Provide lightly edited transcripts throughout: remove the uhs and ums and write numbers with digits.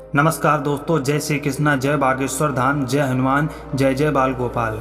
नमस्कार दोस्तों, जय श्री कृष्णा, जय बागेश्वर धाम, जय हनुमान, जय जय बाल गोपाल।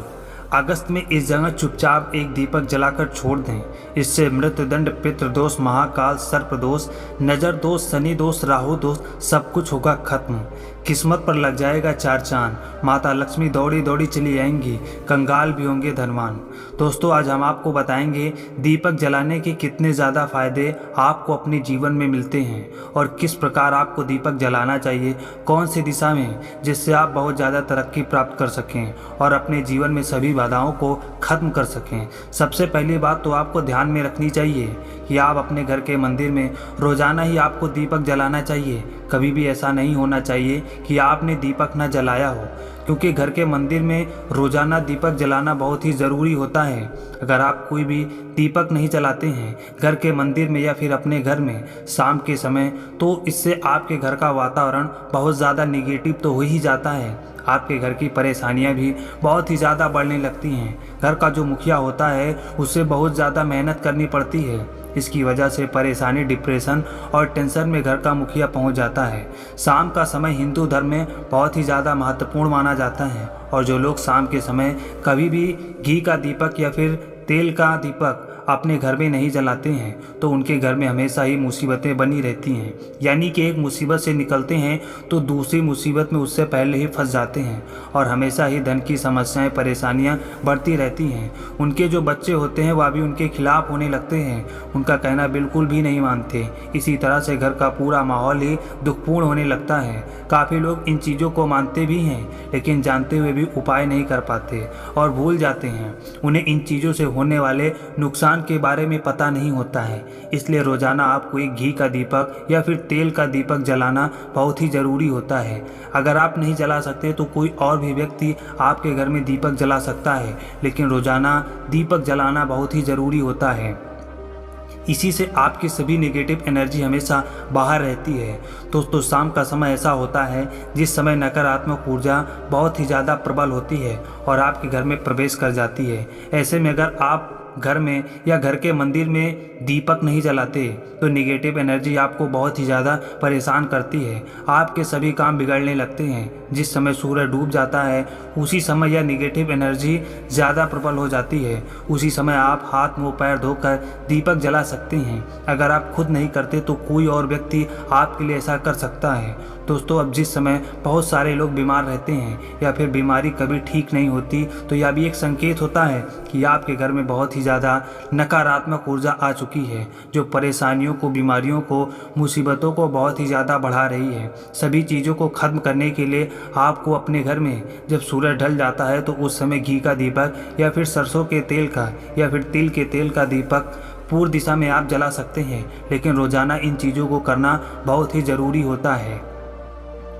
अगस्त में इस जगह चुपचाप एक दीपक जलाकर छोड़ दें। इससे मृत्युदंड, पितृदोष, महाकाल, सर्प दोष, नजर दोष, शनि दोष, राहु दोष सब कुछ होगा खत्म। किस्मत पर लग जाएगा चार चांद। माता लक्ष्मी दौड़ी दौड़ी चली आएंगी, कंगाल भी होंगे धनवान। दोस्तों, आज हम आपको बताएंगे दीपक जलाने के कितने ज़्यादा फायदे आपको अपने जीवन में मिलते हैं और किस प्रकार आपको दीपक जलाना चाहिए, कौन सी दिशा में, जिससे आप बहुत ज़्यादा तरक्की प्राप्त कर सकें और अपने जीवन में सभी बाधाओं को खत्म कर सकें। सबसे पहली बात तो आपको ध्यान में रखनी चाहिए कि आप अपने घर के मंदिर में रोजाना ही आपको दीपक जलाना चाहिए। कभी भी ऐसा नहीं होना चाहिए कि आपने दीपक न जलाया हो, क्योंकि घर के मंदिर में रोजाना दीपक जलाना बहुत ही ज़रूरी होता है। अगर आप कोई भी दीपक नहीं जलाते हैं घर के मंदिर में या फिर अपने घर में शाम के समय, तो इससे आपके घर का वातावरण बहुत ज़्यादा निगेटिव तो हो ही जाता है। आपके घर की परेशानियां भी बहुत ही ज़्यादा बढ़ने लगती हैं। घर का जो मुखिया होता है उससे बहुत ज़्यादा मेहनत करनी पड़ती है। इसकी वजह से परेशानी, डिप्रेशन और टेंशन में घर का मुखिया पहुंच जाता है। शाम का समय हिंदू धर्म में बहुत ही ज़्यादा महत्वपूर्ण माना जाता है और जो लोग शाम के समय कभी भी घी का दीपक या फिर तेल का दीपक अपने घर में नहीं जलाते हैं तो उनके घर में हमेशा ही मुसीबतें बनी रहती हैं। यानी कि एक मुसीबत से निकलते हैं तो दूसरी मुसीबत में उससे पहले ही फंस जाते हैं और हमेशा ही धन की समस्याएं, परेशानियां बढ़ती रहती हैं। उनके जो बच्चे होते हैं वह भी उनके खिलाफ होने लगते हैं, उनका कहना बिल्कुल भी नहीं मानते। इसी तरह से घर का पूरा माहौल ही दुखपूर्ण होने लगता है। काफ़ी लोग इन चीज़ों को मानते भी हैं, लेकिन जानते हुए भी उपाय नहीं कर पाते और भूल जाते हैं। उन्हें इन चीज़ों से होने वाले नुकसान के बारे में पता नहीं होता है। इसलिए रोजाना आपको एक घी का दीपक या फिर तेल का दीपक जलाना बहुत ही ज़रूरी होता है। अगर आप नहीं जला सकते तो कोई और भी व्यक्ति आपके घर में दीपक जला सकता है, लेकिन रोजाना दीपक जलाना बहुत ही ज़रूरी होता है। इसी से आपकी सभी नेगेटिव एनर्जी हमेशा बाहर रहती है। दोस्तों, शाम का समय ऐसा होता है जिस समय नकारात्मक ऊर्जा बहुत ही ज़्यादा प्रबल होती है और आपके घर में प्रवेश कर जाती है। ऐसे में अगर आप घर में या घर के मंदिर में दीपक नहीं जलाते तो नेगेटिव एनर्जी आपको बहुत ही ज़्यादा परेशान करती है। आपके सभी काम बिगड़ने लगते हैं। जिस समय सूरज डूब जाता है उसी समय यह नेगेटिव एनर्जी ज़्यादा प्रबल हो जाती है। उसी समय आप हाथ मुंह पैर धोकर दीपक जला सकते हैं। अगर आप खुद नहीं करते तो कोई और व्यक्ति आपके लिए ऐसा कर सकता है। दोस्तों, अब जिस समय बहुत सारे लोग बीमार रहते हैं या फिर बीमारी कभी ठीक नहीं होती तो यह भी एक संकेत होता है कि आपके घर में बहुत ही ज़्यादा नकारात्मक ऊर्जा आ चुकी है, जो परेशानियों को, बीमारियों को, मुसीबतों को बहुत ही ज़्यादा बढ़ा रही है। सभी चीज़ों को खत्म करने के लिए आपको अपने घर में जब सूरज ढल जाता है तो उस समय घी का दीपक या फिर सरसों के तेल का या फिर तिल के तेल का दीपक पूर्व दिशा में आप जला सकते हैं। लेकिन रोज़ाना इन चीज़ों को करना बहुत ही ज़रूरी होता है,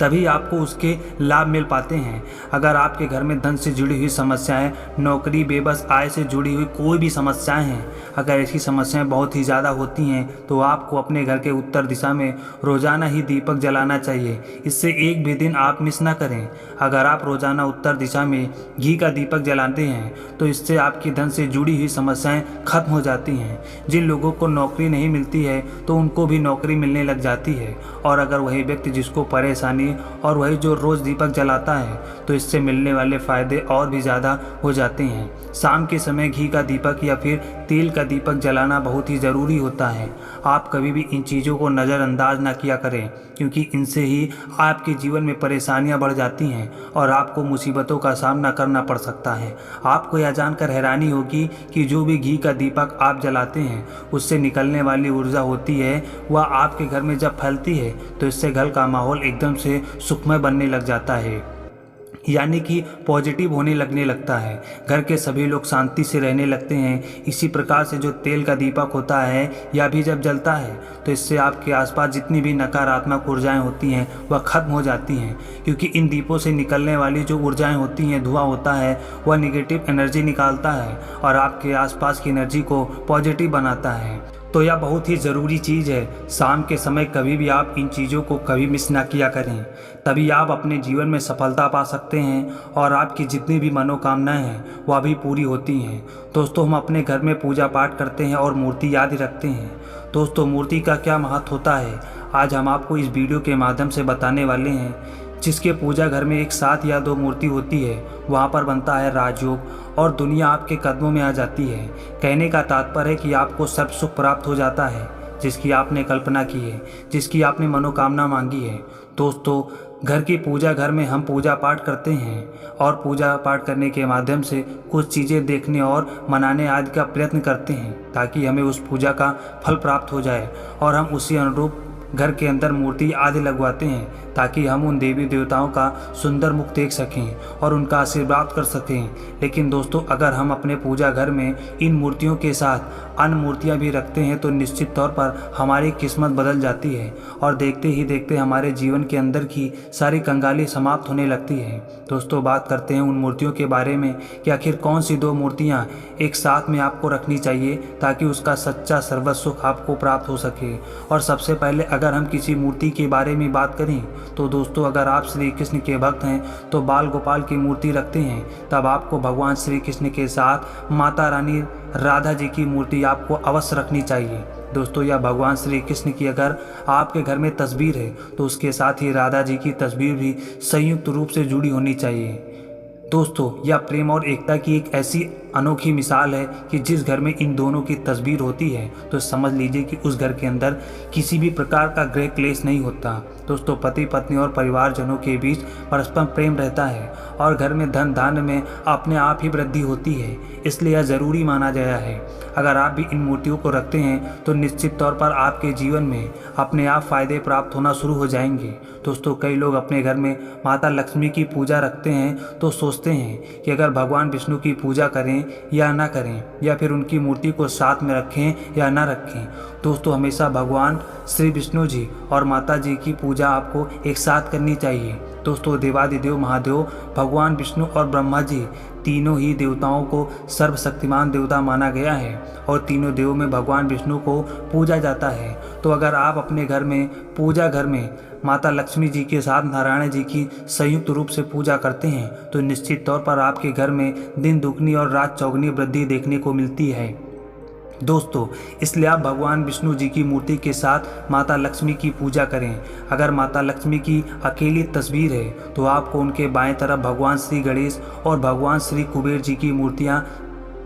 तभी आपको उसके लाभ मिल पाते हैं। अगर आपके घर में धन से जुड़ी हुई समस्याएं, नौकरी, बेबस आय से जुड़ी हुई कोई भी समस्याएं हैं, अगर ऐसी समस्याएं बहुत ही ज़्यादा होती हैं तो आपको अपने घर के उत्तर दिशा में रोज़ाना ही दीपक जलाना चाहिए। इससे एक भी दिन आप मिस ना करें। अगर आप रोज़ाना उत्तर दिशा में घी का दीपक जलाते हैं तो इससे आपकी धन से जुड़ी हुई समस्याएँ खत्म हो जाती हैं। जिन लोगों को नौकरी नहीं मिलती है तो उनको भी नौकरी मिलने लग जाती है, और अगर वही व्यक्ति जिसको परेशानी और वही जो रोज दीपक जलाता है तो इससे मिलने वाले फायदे और भी ज़्यादा हो जाते हैं। शाम के समय घी का दीपक या फिर तेल का दीपक जलाना बहुत ही ज़रूरी होता है। आप कभी भी इन चीज़ों को नज़रअंदाज ना किया करें, क्योंकि इनसे ही आपके जीवन में परेशानियां बढ़ जाती हैं और आपको मुसीबतों का सामना करना पड़ सकता है। आपको यह जानकर हैरानी होगी कि जो भी घी का दीपक आप जलाते हैं उससे निकलने वाली ऊर्जा होती है वह आपके घर में जब फैलती है तो इससे घर का माहौल एकदम से सुखमय बनने लग जाता है, यानी कि पॉजिटिव होने लगने लगता है। घर के सभी लोग शांति से रहने लगते हैं। इसी प्रकार से जो तेल का दीपक होता है यह भी जब जलता है तो इससे आपके आसपास जितनी भी नकारात्मक ऊर्जाएं होती हैं वह खत्म हो जाती हैं, क्योंकि इन दीपों से निकलने वाली जो ऊर्जाएं होती हैं, धुआं होता है, वह निगेटिव एनर्जी निकालता है और आपके आसपास की एनर्जी को पॉजिटिव बनाता है। तो यह बहुत ही ज़रूरी चीज़ है। शाम के समय कभी भी आप इन चीज़ों को कभी मिस ना किया करें, तभी आप अपने जीवन में सफलता पा सकते हैं और आपकी जितनी भी मनोकामनाएं हैं वह भी पूरी होती हैं। दोस्तों, हम अपने घर में पूजा पाठ करते हैं और मूर्ति याद रखते हैं। दोस्तों, मूर्ति का क्या महत्व होता है आज हम आपको इस वीडियो के माध्यम से बताने वाले हैं। जिसके पूजा घर में एक साथ या दो मूर्ति होती है, वहाँ पर बनता है राजयोग और दुनिया आपके कदमों में आ जाती है। कहने का तात्पर्य है कि आपको सर्व सुख प्राप्त हो जाता है, जिसकी आपने कल्पना की है, जिसकी आपने मनोकामना मांगी है। दोस्तों, घर की पूजा घर में हम पूजा पाठ करते हैं और पूजा पाठ करने के माध्यम से कुछ चीज़ें देखने और मनाने आदि का प्रयत्न करते हैं, ताकि हमें उस पूजा का फल प्राप्त हो जाए और हम उसी अनुरूप घर के अंदर मूर्ति आदि लगवाते हैं, ताकि हम उन देवी देवताओं का सुंदर मुख देख सकें और उनका आशीर्वाद कर सकें। लेकिन दोस्तों, अगर हम अपने पूजा घर में इन मूर्तियों के साथ अन्य मूर्तियां भी रखते हैं तो निश्चित तौर पर हमारी किस्मत बदल जाती है और देखते ही देखते हमारे जीवन के अंदर की सारी कंगाली समाप्त होने लगती है। दोस्तों, बात करते हैं उन मूर्तियों के बारे में कि आखिर कौन सी दो मूर्तियाँ एक साथ में आपको रखनी चाहिए ताकि उसका सच्चा सर्वस्व सुख आपको प्राप्त हो सके। और सबसे पहले अगर हम किसी मूर्ति के बारे में बात करें तो दोस्तों, अगर आप श्री कृष्ण के भक्त हैं तो बाल गोपाल की मूर्ति रखते हैं, तब आपको भगवान श्री कृष्ण के साथ माता रानी राधा जी की मूर्ति आपको अवश्य रखनी चाहिए। दोस्तों, या भगवान श्री कृष्ण की अगर आपके घर में तस्वीर है तो उसके साथ ही राधा जी की तस्वीर भी संयुक्त रूप से जुड़ी होनी चाहिए। दोस्तों, यह प्रेम और एकता की एक ऐसी अनोखी मिसाल है कि जिस घर में इन दोनों की तस्वीर होती है तो समझ लीजिए कि उस घर के अंदर किसी भी प्रकार का गृह क्लेश नहीं होता। दोस्तों, पति पत्नी और परिवारजनों के बीच परस्पर प्रेम रहता है और घर में धन धान्य में अपने आप ही वृद्धि होती है। इसलिए यह ज़रूरी माना गया है। अगर आप भी इन मूर्तियों को रखते हैं तो निश्चित तौर पर आपके जीवन में अपने आप फायदे प्राप्त होना शुरू हो जाएंगे। दोस्तों, कई लोग अपने घर में माता लक्ष्मी की पूजा रखते हैं तो सोचते हैं कि अगर भगवान विष्णु की पूजा करें या ना करें, या फिर उनकी मूर्ति को साथ में रखें या ना रखें। दोस्तों, हमेशा भगवान श्री विष्णु जी और माता जी की पूजा आपको एक साथ करनी चाहिए। दोस्तों, देवादिदेव महादेव भगवान विष्णु और ब्रह्मा जी तीनों ही देवताओं को सर्वशक्तिमान देवता माना गया है और तीनों देवों में भगवान विष्णु को पूजा जाता है। तो अगर आप अपने घर में पूजा घर में माता लक्ष्मी जी के साथ नारायण जी की संयुक्त रूप से पूजा करते हैं तो निश्चित तौर पर आपके घर में दिन दुगनी और रात चौगनी वृद्धि देखने को मिलती है। दोस्तों, इसलिए आप भगवान विष्णु जी की मूर्ति के साथ माता लक्ष्मी की पूजा करें। अगर माता लक्ष्मी की अकेली तस्वीर है तो आपको उनके बाएं तरफ भगवान श्री गणेश और भगवान श्री कुबेर जी की मूर्तियां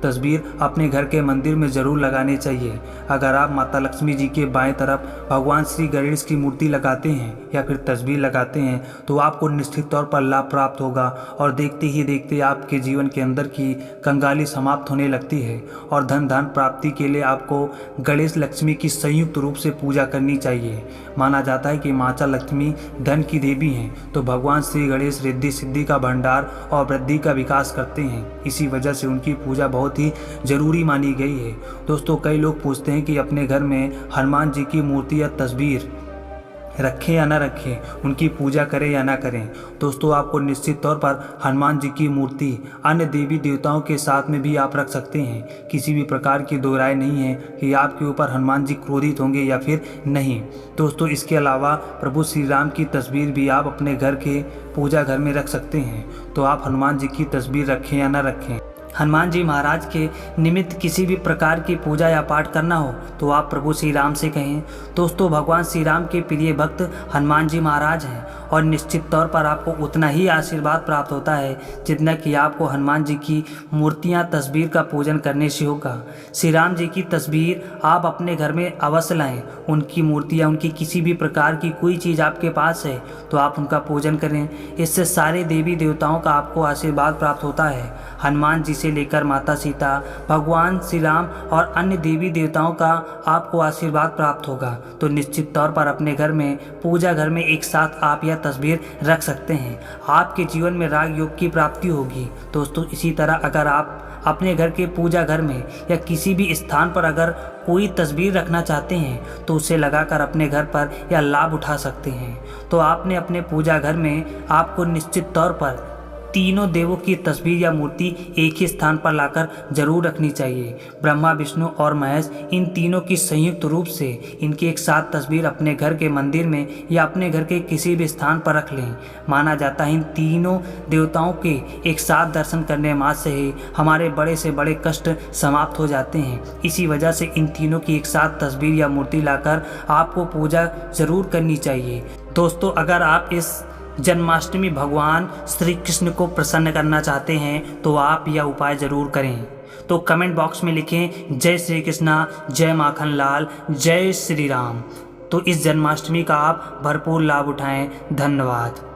तस्वीर अपने घर के मंदिर में ज़रूर लगानी चाहिए। अगर आप माता लक्ष्मी जी के बाएं तरफ भगवान श्री गणेश की मूर्ति लगाते हैं या फिर तस्वीर लगाते हैं तो आपको निश्चित तौर पर लाभ प्राप्त होगा और देखते ही देखते आपके जीवन के अंदर की कंगाली समाप्त होने लगती है और धन धान प्राप्ति के लिए आपको गणेश लक्ष्मी की संयुक्त रूप से पूजा करनी चाहिए। माना जाता है कि माता लक्ष्मी धन की देवी हैं तो भगवान श्री गणेश रिद्धि सिद्धि का भंडार और वृद्धि का विकास करते हैं। इसी वजह से उनकी पूजा बहुत ही जरूरी मानी गई है। दोस्तों, कई लोग पूछते हैं कि अपने घर में हनुमान जी की मूर्ति या तस्वीर रखें या ना रखें, उनकी पूजा करें या ना करें। दोस्तों, आपको निश्चित तौर पर हनुमान जी की मूर्ति अन्य देवी देवताओं के साथ में भी आप रख सकते हैं। किसी भी प्रकार की दो राय नहीं है कि आपके ऊपर हनुमान जी क्रोधित होंगे या फिर नहीं। दोस्तों, इसके अलावा प्रभु श्री राम की तस्वीर भी आप अपने घर के पूजा घर में रख सकते हैं। तो आप हनुमान जी की तस्वीर रखें या ना रखें, हनुमान जी महाराज के निमित्त किसी भी प्रकार की पूजा या पाठ करना हो तो आप प्रभु श्री राम से कहें। दोस्तों, भगवान श्री राम के प्रिय भक्त हनुमान जी महाराज हैं और निश्चित तौर पर आपको उतना ही आशीर्वाद प्राप्त होता है जितना कि आपको हनुमान जी की मूर्तियां तस्वीर का पूजन करने से होगा। श्री राम जी की तस्वीर आप अपने घर में अवश्य लाएं। उनकी मूर्तियाँ, उनकी किसी भी प्रकार की कोई चीज़ आपके पास है तो आप उनका पूजन करें। इससे सारे देवी देवताओं का आपको आशीर्वाद प्राप्त होता है। हनुमान जी से लेकर माता सीता, भगवान श्री राम और अन्य देवी देवताओं का आपको आशीर्वाद प्राप्त होगा। तो निश्चित तौर पर अपने घर में पूजा घर में एक साथ आप यह तस्वीर रख सकते हैं। आपके जीवन में राग योग की प्राप्ति होगी। दोस्तों, इसी तरह अगर आप अपने घर के पूजा घर में या किसी भी स्थान पर अगर कोई तस्वीर रखना चाहते हैं तो उसे लगाकर अपने घर पर यह लाभ उठा सकते हैं। तो आपने अपने पूजा घर में आपको निश्चित तौर पर तीनों देवों की तस्वीर या मूर्ति एक ही स्थान पर लाकर जरूर रखनी चाहिए। ब्रह्मा, विष्णु और महेश, इन तीनों की संयुक्त रूप से इनकी एक साथ तस्वीर अपने घर के मंदिर में या अपने घर के किसी भी स्थान पर रख लें। माना जाता है इन तीनों देवताओं के एक साथ दर्शन करने मात्र से ही हमारे बड़े से बड़े कष्ट समाप्त हो जाते हैं। इसी वजह से इन तीनों की एक साथ तस्वीर या मूर्ति लाकर आपको पूजा जरूर करनी चाहिए। दोस्तों, अगर आप इस जन्माष्टमी भगवान श्री कृष्ण को प्रसन्न करना चाहते हैं तो आप यह उपाय जरूर करें। तो कमेंट बॉक्स में लिखें जय श्री कृष्णा, जय माखन लाल, जय श्री राम। तो इस जन्माष्टमी का आप भरपूर लाभ उठाएं। धन्यवाद।